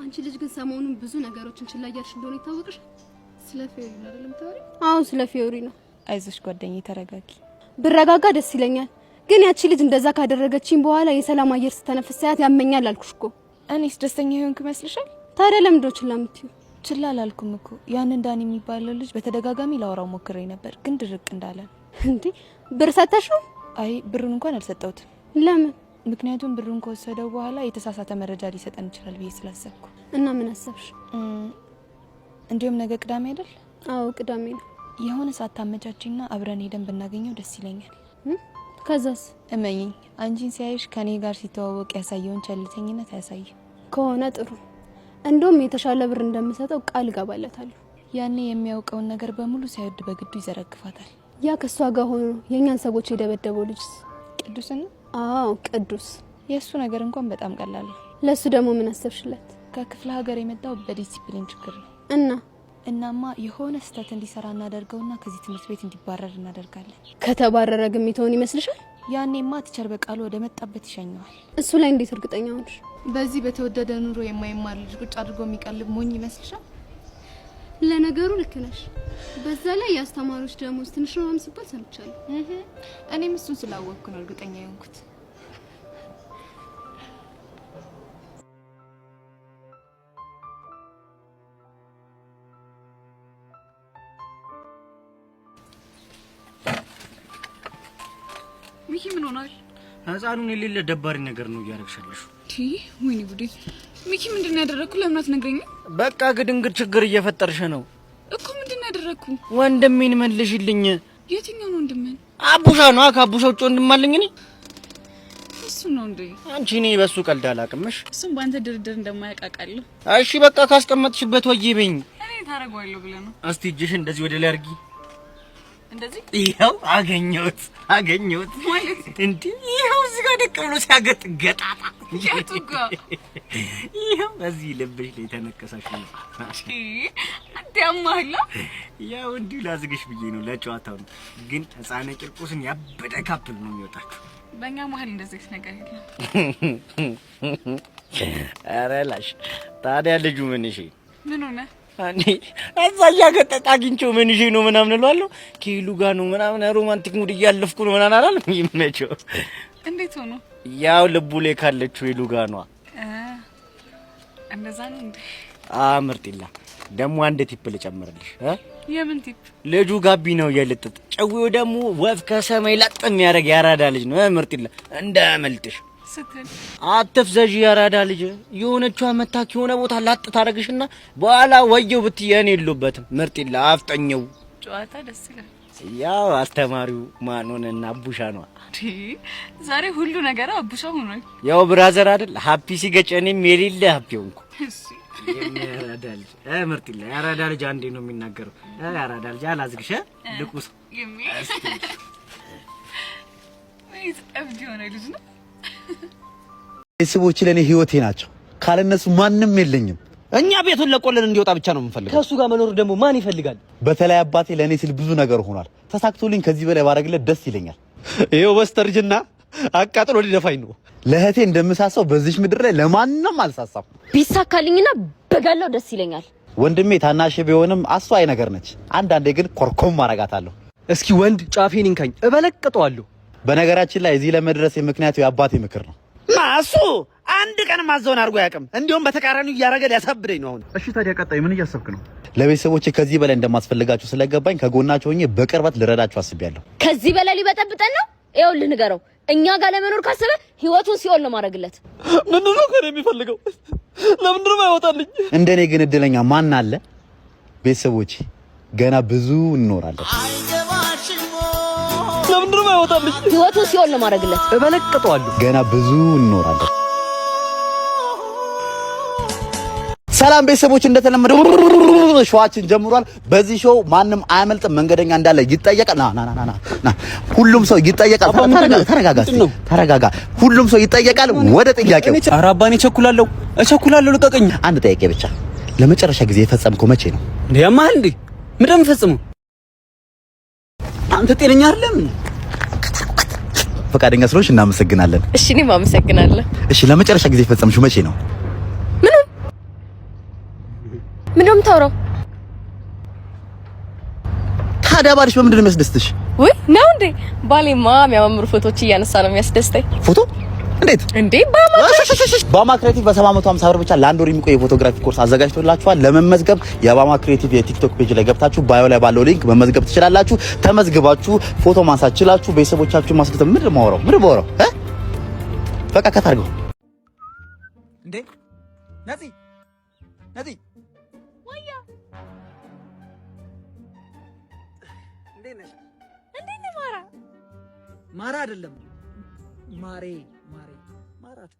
አንቺ ልጅ ግን ሰሞኑን ብዙ ነገሮችን ችላ እያልሽ እንደሆነ ይታወቅሽ። ስለ ፊዮሪ ነው አይደለም ታውሪ? አዎ ስለ ፊዮሪ ነው። አይዞሽ ጓደኛዬ ተረጋጊ። ብረጋጋ ደስ ይለኛል። ግን ያቺ ልጅ እንደዛ ካደረገችኝ በኋላ የሰላም አየር ስተነፍስ ሳያት ያመኛል አልኩሽ እኮ። እኔስ ደስተኛ ይሆንክ መስልሻል? ታዲያ ለምን ችላ የምትይው? ችላ አላልኩም እኮ። ያንን ዳኒ የሚባለው ልጅ በተደጋጋሚ ላወራው ሞክሬ ነበር ግን ድርቅ እንዳለ። እንዴ ብር ሰተሽው? አይ ብሩን እንኳን አልሰጠውትም። ለምን? ምክንያቱም ብሩን ከወሰደው በኋላ የተሳሳተ መረጃ ሊሰጠን ይችላል ብዬ ስላሰብኩ። እና ምን አሰብሽ? እንዲሁም ነገ ቅዳሜ አይደል? አዎ ቅዳሜ ነው። የሆነ ሰዓት ታመቻችና አብረን ሄደን ብናገኘው ደስ ይለኛል። ከዛስ? እመኚኝ አንቺን ሲያይሽ ከኔ ጋር ሲተዋወቅ ያሳየውን ቸልተኝነት አያሳይም። ከሆነ ጥሩ። እንደውም የተሻለ ብር እንደምሰጠው ቃል ገባለታለሁ። ያኔ የሚያውቀውን ነገር በሙሉ ሳይወድ በግዱ ይዘረግፋታል። ያ ከሷ ጋር ሆኖ የኛን ሰዎች የደበደበው ልጅ ቅዱስ ነው? አዎ ቅዱስ። የሱ ነገር እንኳን በጣም ቀላል ነው። ለሱ ደግሞ ምን አሰብሽለት? ከክፍለ ሀገር የመጣው በዲሲፕሊን ችግር ነው። እናማ የሆነ ስህተት እንዲሰራ እናደርገውና ከዚህ ትምህርት ቤት እንዲባረር እናደርጋለን። ከተባረረ ግን የሚተውን ይመስልሻል? ያኔማ ቲቸር በቃሉ ወደ መጣበት ይሸኘዋል። እሱ ላይ እንዴት እርግጠኛ ሆንሽ? በዚህ በተወደደ ኑሮ የማይማር ልጅ ቁጭ አድርጎ የሚቀልብ ሞኝ ይመስልሻል? ለነገሩ ልክ ነሽ። በዛ ላይ የአስተማሪዎች ደሞዝ ትንሽ ነው ሲባል ሰምቻለሁ። እኔም እሱን ስላወቅኩ ነው እርግጠኛ የሆንኩት። ሚኪ ምን ሆናል? ህፃኑን የሌለ ደባሪ ነገር ነው እያደረግሻለሽ። ወይኔ ጉዴ! ሚኪ ምንድነው ያደረኩ? ለምን አትነግረኝም? በቃ ግድንግድ ችግር እየፈጠርሽ ነው እኮ። ምንድነው ያደረኩ? ወንድሜን መልሽልኝ። የትኛው ነው ወንድሜን? አቡሻ ነው። ከአቡሻ ውጭ ወንድም አለኝ እኔ። እሱ ነው እንዴ? አንቺ እኔ በሱ ቀልድ አላቅምሽ። እሱም ባንተ ድርድር እንደማያቃቃለሁ። እሺ በቃ ካስቀመጥሽበት ወይበኝ። እኔ ታረጋለሁ ብለህ ነው? እስቲ እጅሽን እንደዚህ ወደ ላይ አድርጊ። እንደዚህ? ይሄው አገኘሁት ማለት እንዴ? ይሄው እዚህ ጋር ደቅ ብሎ ሲያገጥ ገጣጣ። ያቱጋ ይሄው በዚህ ልብሽ ላይ ተነከሳሽ ነው። አዳማላ ያው እንዲሁ ላዝግሽ ብዬ ነው ለጨዋታው። ግን ህፃነ ቂርቆስን ያበደ ካፕል ነው የሚወጣችሁ። በእኛ መሀል እንደዚህ ነገር የለም። ኧረ ላሽ ታዲያ ልጁ ምን እሺ ምን ሆነ? አኒ እዛ ያገጠጣ አግኝቼው ምን እሺ ነው ምናምን እላለሁ። ኪሉ ጋር ነው ምናምን ሮማንቲክ ሙድ እያለፍኩ ነው ምናምን አላለም። ይመቸው። እንዴት ሆኖ? ያው ልቡ ላይ ካለችው ይሉ ጋር ነው። እንደዛ ነው እንዴ? ምርጥላ ደግሞ አንድ ቲፕ ልጨምርልሽ። የምን ቲፕ? ልጁ ጋቢ ነው የልጥጥ ጨዊው ደግሞ ወፍ ከሰማይ ላጥም ያረግ ያራዳ ልጅ ነው። ምርጥላ እንዳያመልጥሽ ስትል አትፍዘጂ። ያራዳ ልጅ የሆነችው አመታክ የሆነ ቦታ ላጥ ታረግሽና በኋላ ወየው ብትየን የለበትም። ምርጥላ አፍጠኘው። ጨዋታ ደስ ይላል። ያው አስተማሪው ማን ሆነና አቡሻ ነው። ዛሬ ሁሉ ነገር አቡሻ ሆኗል። ያው ብራዘር አይደል ሃፒ ሲገጨኔም የሌለ ሃፒ ሆንኩ። እሺ ያራዳ ልጅ ምርጥላ ያራዳ ልጅ አንዴ ነው የሚናገረው። ያራዳ ልጅ አላዝግሽ ልቁስ ወይስ አብዲ ሆነ ልጅ ነው። ቤተሰቦቼ ለኔ ህይወቴ ናቸው። ካለነሱ ማንም የለኝም። እኛ ቤቱን ለቆልን እንዲወጣ ብቻ ነው የምንፈልገው። ከሱ ጋር መኖር ደግሞ ማን ይፈልጋል? በተለይ አባቴ ለኔ ሲል ብዙ ነገር ሆኗል። ተሳክቶልኝ ከዚህ በላይ ባረግለት ደስ ይለኛል። ይሄው በስተርጅና አቃጥሎ ሊደፋኝ ነው። ለእህቴ እንደምሳሳው በዚህ ምድር ላይ ለማንም አልሳሳም። ቢሳካልኝና በጋላው ደስ ይለኛል። ወንድሜ ታናሽ ቢሆንም አስዋይ ነገር ነች። አንዳንዴ ግን ኮርኮም ማረጋታለሁ። እስኪ ወንድ ጫፌን እንካኝ እበለቅጠዋለሁ። በነገራችን ላይ እዚህ ለመድረስ ምክንያቱ የአባቴ ምክር ነው። ማሱ አንድ ቀን ማዘውን አድርጎ ያቀም እንዲሁም በተቃራኒው እያረገ ሊያሳብደኝ ነው አሁን። እሺ ታዲያ ቀጣይ ምን እያሰብክ ነው? ለቤተሰቦቼ ከዚህ በላይ እንደማስፈልጋቸው ስለገባኝ ከጎናቸው ሆኜ በቅርበት ልረዳቸው አስቤያለሁ። ከዚህ በላይ ሊበጠብጠን ነው? ይኸውልህ ንገረው፣ እኛ ጋር ለመኖር ካሰበ ህይወቱን ሲኦል ነው ማድረግለት። ምንድነው ከኔ የሚፈልገው? ለምንድነው ማይወጣልኝ? እንደኔ ግን እድለኛ ማን አለ? ቤተሰቦች ገና ብዙ እንኖራለን። ለምንድን ነው የማይወጣልሽ? ህይወቱን ሲኦል ነው ማድረግለት። እበለቅጠዋለሁ። ገና ብዙ እንኖራለን። ሰላም ቤተሰቦች፣ እንደተለመደው ሾዋችን ጀምሯል። በዚህ ሾው ማንም አያመልጥም። መንገደኛ እንዳለ ይጠየቃል። ና ሁሉም ሰው ይጠየቃል። ተረጋጋ። ሁሉም ሰው ይጠየቃል። ወደ ጥያቄው። ኧረ አባኔ እቸኩላለሁ፣ ልቀቀኝ። አንድ ጥያቄ ብቻ። ለመጨረሻ ጊዜ የፈጸምከው መቼ ነው? ያማል እንዴ? ምንድን ነው የምፈጽመው? አንተ ጤነኛ አይደለም። ፈቃደኛ ስለሆንሽ እናመሰግናለን። እሺ እኔም አመሰግናለሁ። እሺ ለመጨረሻ ጊዜ የፈጸምሽው መቼ ነው? ምንድን ነው የምታወራው? ታዲያ ባልሽ በምንድን ነው የሚያስደስትሽ? ወይ ነው እንዴ? ባሌማ የሚያማምሩ ፎቶዎች እያነሳ ነው የሚያስደስተኝ። ፎቶ እንዴት እንዴ? ባማ ክሬቲቭ በ750 ብር ብቻ ለአንድ ወር የሚቆይ የፎቶግራፊ ኮርስ አዘጋጅቶላችኋል። ለመመዝገብ የባማ ክሬቲቭ የቲክቶክ ፔጅ ላይ ገብታችሁ ባዮ ላይ ባለው ሊንክ መመዝገብ ትችላላችሁ። ተመዝግባችሁ ፎቶ ማንሳት ትችላላችሁ። ቤተሰቦቻችሁ ማስደሰት። ምን ማወራው በቃ ከታርገው እንዴ ነፂ ማራ አይደለም ማሬ ማራት።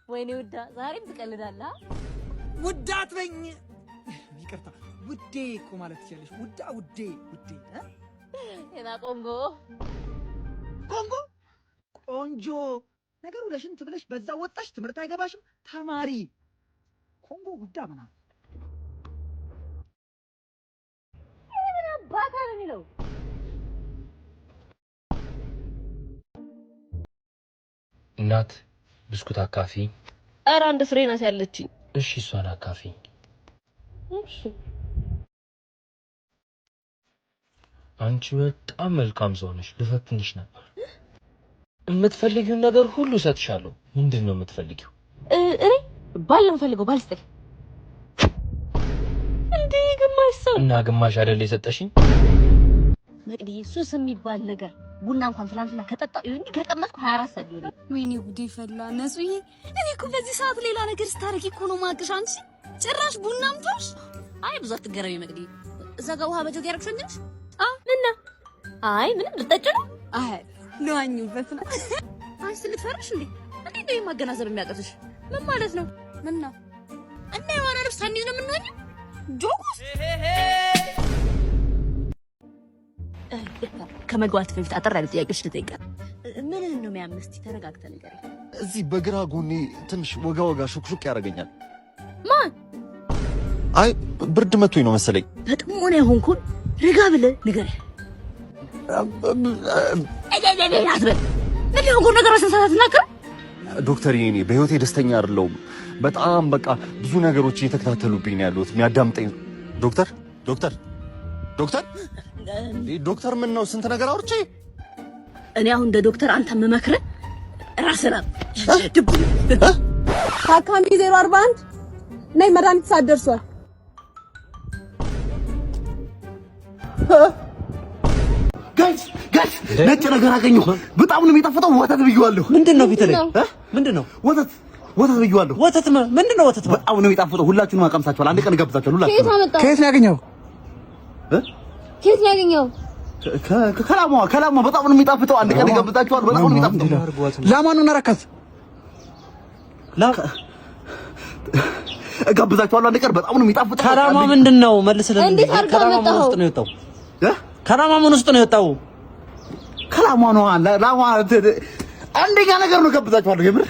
ወይኔ ውዳ ዛሬም ትቀልዳለህ። ውዳት በኝ ይቅርታ፣ ውዴ እኮ ማለት ትችላለሽ። ውዴ እና ቆንጆ ነገሩ ለሽንት ብለሽ በዛ ወጣሽ። ትምህርት አይገባሽም። ተማሪ ኮንጎ ውዳ ምናምን ባታ ነው የሚለው። እናት ብስኩት አካፊ። ኧረ አንድ ፍሬ ናት ያለችኝ። እሺ እሷን አካፊ። እሺ አንቺ በጣም መልካም ሰው ነሽ። ልፈትንሽ ነበር። የምትፈልጊውን ነገር ሁሉ እሰጥሻለሁ። ምንድን ነው የምትፈልጊው? እኔ ባል ነው የምፈልገው። ባል ስጠኝ። እንዴ ግማሽ ሰው እና ግማሽ አይደል የሰጠሽኝ? መቅዲ ሱስ የሚባል ነገር ቡና እንኳን ትላንትና ከጠጣሁ ይሁን ከቀመስኩ 24 ሰዓት ይሆናል። ወይኔ ጉዴ ፈላ። ነጹዬ እኔ እኮ በዚህ ሰዓት ሌላ ነገር ስታረጊ እኮ ነው ማቅሽ። አንቺ ጭራሽ ቡናም ተውሽ። አይ ብዙ አትገረሚ መቅዲ። እዛ ጋር ውሃ በጆግ ያረግሽ እንዴ? ምነው? አይ ምንም ልጠጭ ነው። አይ ለዋኝበት ነው። አንቺ ልትፈርሽ እንዴ? እንዴት ነው ማገናዘብ የሚያቀርሽ? ምን ማለት ነው? ምን ነው? እና የሆነ ልብስ ታንይዝ ነው የምንሆነው? ጆጉስ ከመግባት በፊት አጠር ያለ ጥያቄዎች ልጠይቅህ። ምን ነው የሚያምስቲ? ተረጋግተህ ንገረኝ። እዚህ በግራ ጎኔ ትንሽ ወጋ ሹክሹክ ያደርገኛል። ማን? አይ ብርድ መቶኝ ነው መሰለኝ። በጥሞና የሆንኩን ረጋ ብለህ ንገረኝ። ምን ነው ነገር አሰሳት ናከረ ዶክተር፣ እኔ በህይወቴ ደስተኛ አይደለሁም። በጣም በቃ ብዙ ነገሮች እየተከታተሉብኝ ነው ያሉት። የሚያዳምጠኝ ዶክተር ዶክተር ምን ነው? ስንት ነገር አውርቼ እኔ አሁን እንደ ዶክተር አንተ መመክረህ ራስህ ታካሚ 041 ነይ፣ መድኃኒት ሰዓት ደርሷል። ጋይስ ነጭ ነገር አገኘሁ። በጣም ነው የሚጣፍጠው። ወተት ብየዋለሁ። ምንድነው ፊት ላይ ምንድነው? ወተት ብየዋለሁ። ወተት ምንድነው? ወተት በጣም ነው የሚጣፍጠው። ሁላችሁንም አቀምሳችኋል። አንድ ቀን እጋብዛችኋለሁ። ሁላችሁንም። ከየት ነው ያገኘው? ከየት ነው ያገኘው? ከላሟ በጣም ነው የሚጣፍጠው። አንድ ቀን እጋብዛችኋለሁ። በጣም ነው የሚጣፍጠው። ላማን ነው ነረከት እጋብዛችኋለሁ። አንድ ቀን በጣም ነው የሚጣፍጠው። ከላሟ ምንድነው? መልስልን። እንዴት አድርገው መጣው? ውስጥ ነው የወጣው? ከላሟ ምን ውስጥ ነው የወጣው? ከላሟ ነው። ላሟ አንደኛ ነገር ነው። እጋብዛችኋለሁ። የምር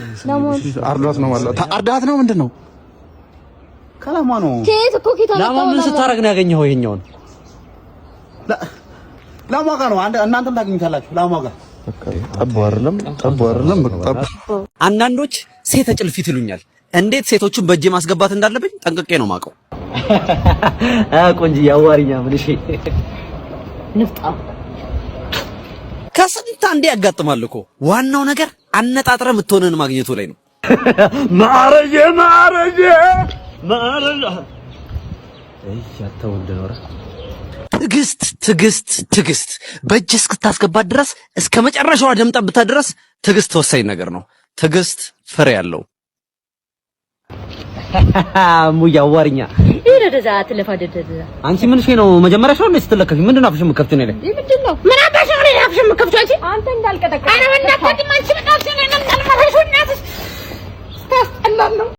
አርዳት ነው ማለት አርዳት ነው። ምንድነው? ከላሟ ነው። ከየት እኮ ከየት ላሟ ምን ስታረግ ነው ያገኘው? ይሄኛውን ላሟ ጋር ነው። እናንተም ታገኙታላችሁ። ላሟ ጋር ጠብ አይደለም። አንዳንዶች ሴት ጭልፊት ይሉኛል። እንዴት ሴቶችን በእጄ ማስገባት እንዳለብኝ ጠንቅቄ ነው ማቀው። ቆንጆ ያዋሪኛ ምን እሺ ንፍጣ ከስንት አንዴ ያጋጥማል እኮ። ዋናው ነገር አነጣጥረ የምትሆንን ማግኘቱ ላይ ነው። ማረጄ ያተው እንደኖረ ትዕግስት በእጅ እስክታስገባት ድረስ እስከ መጨረሻዋ ደም ጠብታ ድረስ ትዕግስት ወሳኝ ነገር ነው። ትዕግስት ፍሬ ያለው ሙያ ወርኛ ይረዳዛ ተለፋደደ አንቺ ምን ነው መጀመሪያ ሻው ነው ስትለከፊ ምንድነው አፍሽ የምከፍቱ ነው? ምንድነው ምን አባሽ ነው አፍሽ የምከፍቱ አንቺ እንዳልቀጠቀጥ አረ ወንዳት አንቺ